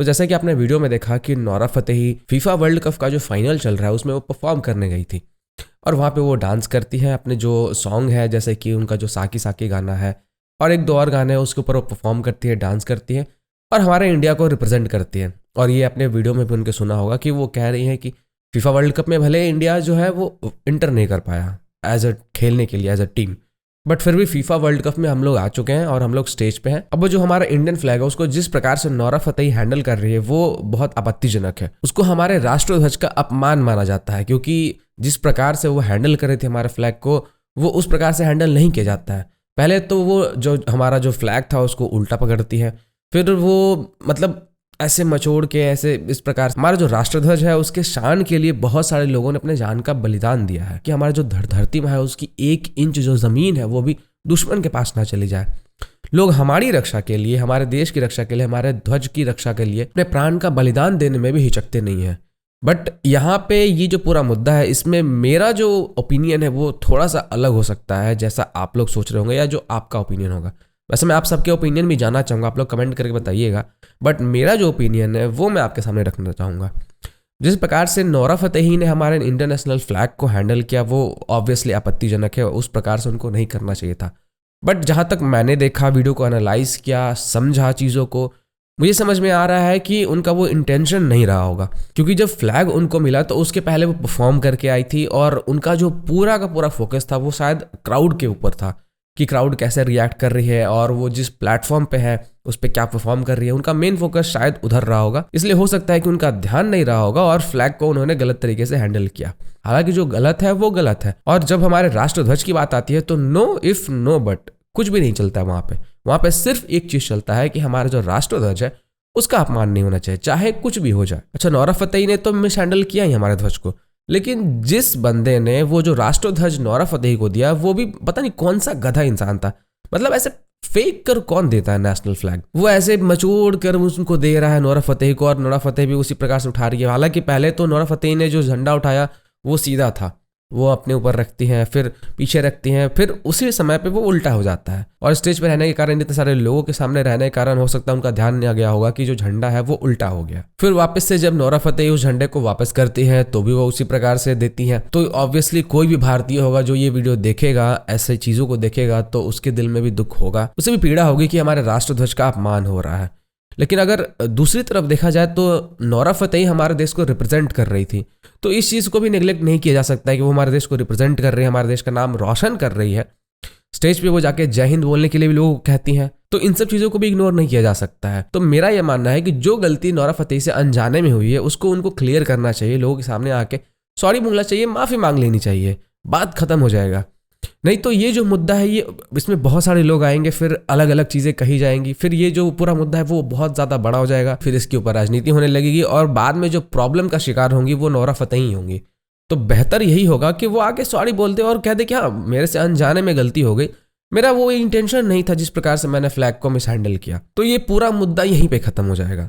तो जैसा कि आपने वीडियो में देखा कि Nora Fatehi FIFA world cup का जो फाइनल चल रहा है उसमें वो परफॉर्म करने गई थी और वहाँ पे वो डांस करती है। अपने जो सॉन्ग है जैसे कि उनका जो साकी साकी गाना है और एक दो और गाने हैं उसके ऊपर वो परफॉर्म करती है, डांस करती है और हमारे इंडिया को रिप्रेजेंट करती है। और ये अपने वीडियो में भी उनके सुना होगा कि वो कह रही हैं कि फीफा वर्ल्ड कप में भले इंडिया जो है वो इंटर नहीं कर पाया एज अ खेलने के लिए एज अ टीम, बट फिर भी फीफा वर्ल्ड कप में हम लोग आ चुके हैं और हम लोग स्टेज पे हैं। अब वो जो हमारा इंडियन फ्लैग है उसको जिस प्रकार से नोरा फतेही हैंडल कर रही है वो बहुत आपत्तिजनक है। उसको हमारे राष्ट्रध्वज का अपमान माना जाता है क्योंकि जिस प्रकार से वो हैंडल कर रही थी हमारे फ्लैग को वो उस प्रकार से हैंडल नहीं किया जाता है। पहले तो वो जो हमारा जो फ्लैग था उसको उल्टा पकड़ती है, फिर वो मतलब ऐसे मचोड़ के ऐसे इस प्रकार हमारा जो राष्ट्रध्वज है उसके शान के लिए बहुत सारे लोगों ने अपने जान का बलिदान दिया है कि हमारा जो धरती में है उसकी 1 इंच जो जमीन है वो भी दुश्मन के पास ना चली जाए। लोग हमारी रक्षा के लिए, हमारे देश की रक्षा के लिए, हमारे ध्वज की रक्षा के लिए अपने प्राण का बलिदान देने में भी हिचकते नहीं है। बट यहाँ पे ये जो पूरा मुद्दा है इसमें मेरा जो ओपिनियन है वो थोड़ा सा अलग हो सकता है जैसा आप लोग सोच रहे होंगे या जो आपका ओपिनियन होगा। वैसे मैं आप सबके ओपिनियन भी जानना चाहूँगा, आप लोग कमेंट करके बताइएगा, बट मेरा जो ओपिनियन है वो मैं आपके सामने रखना चाहूँगा। जिस प्रकार से नोरा फतेही ने हमारे इंटरनेशनल फ्लैग को हैंडल किया वो ऑब्वियसली आपत्तिजनक है, उस प्रकार से उनको नहीं करना चाहिए था। बट जहाँ तक मैंने देखा, वीडियो को एनालाइज किया, समझा चीज़ों को, मुझे समझ में आ रहा है कि उनका वो इंटेंशन नहीं रहा होगा क्योंकि जब फ्लैग उनको मिला तो उसके पहले वो परफॉर्म करके आई थी और उनका जो पूरा का पूरा फोकस था वो शायद क्राउड के ऊपर था कि क्राउड कैसे रिएक्ट कर रही है और वो जिस प्लेटफॉर्म पे है उस पर क्या परफॉर्म कर रही है। उनका मेन फोकस शायद उधर रहा होगा, इसलिए हो सकता है कि उनका ध्यान नहीं रहा होगा और फ्लैग को उन्होंने गलत तरीके से हैंडल किया। हालांकि जो गलत है वो गलत है और जब हमारे राष्ट्रध्वज की बात आती है तो नो इफ नो बट कुछ भी नहीं चलता वहाँ पे सिर्फ एक चीज चलता है कि हमारा जो राष्ट्रध्वज है उसका अपमान नहीं होना चाहिए चाहे कुछ भी हो जाए। अच्छा, नोरा फतेही ने तो मिस हैंडल किया ही हमारे ध्वज को, लेकिन जिस बंदे ने वो जो राष्ट्रध्वज नोरा फतेही को दिया वो भी पता नहीं कौन सा गधा इंसान था। मतलब ऐसे फेक कर कौन देता है नेशनल फ्लैग, वो ऐसे मचोड़ कर उसको दे रहा है नोरा फतेही को और नोरा फतेही भी उसी प्रकार से उठा रही है। हालांकि पहले तो नोरा फतेही ने जो झंडा उठाया वो सीधा था, वो अपने ऊपर रखती हैं फिर पीछे रखती हैं, फिर उसी समय पे वो उल्टा हो जाता है और स्टेज पे रहने के कारण, इतने सारे लोगों के सामने रहने के कारण हो सकता है उनका ध्यान नहीं गया होगा कि जो झंडा है वो उल्टा हो गया। फिर वापस से जब नोरा फतेही उस झंडे को वापस करती है तो भी वो उसी प्रकार से देती हैं। तो ऑब्वियसली कोई भी भारतीय होगा जो ये वीडियो देखेगा, ऐसे चीजों को देखेगा तो उसके दिल में भी दुख होगा, उसे भी पीड़ा होगी कि हमारे राष्ट्रध्वज का अपमान हो रहा है। लेकिन अगर दूसरी तरफ देखा जाए तो नोरा फतेही हमारे देश को रिप्रेजेंट कर रही थी, तो इस चीज़ को भी नेग्लेक्ट नहीं किया जा सकता है कि वो हमारे देश को रिप्रेजेंट कर रही है, हमारे देश का नाम रोशन कर रही है। स्टेज पे वो जाके जय हिंद बोलने के लिए भी लोग कहती हैं, तो इन सब चीज़ों को भी इग्नोर नहीं किया जा सकता है। तो मेरा यह मानना है कि जो गलती नोरा फतेही से अनजाने में हुई है उसको उनको क्लियर करना चाहिए, लोगों के सामने आके सॉरी बोलना चाहिए, माफ़ी मांग लेनी चाहिए, बात खत्म हो जाएगा। नहीं तो ये जो मुद्दा है ये इसमें बहुत सारे लोग आएंगे, फिर अलग अलग चीज़ें कही जाएंगी, फिर ये जो पूरा मुद्दा है वो बहुत ज़्यादा बड़ा हो जाएगा, फिर इसके ऊपर राजनीति होने लगेगी और बाद में जो प्रॉब्लम का शिकार होंगी वो नोरा फतेही होंगी। तो बेहतर यही होगा कि वो आके सॉरी बोलते और कह दे कि हाँ मेरे से अनजाने में गलती हो गई, मेरा वो इंटेंशन नहीं था जिस प्रकार से मैंने फ्लैग को मिस हैंडल किया। तो ये पूरा मुद्दा यहीं पे खत्म हो जाएगा।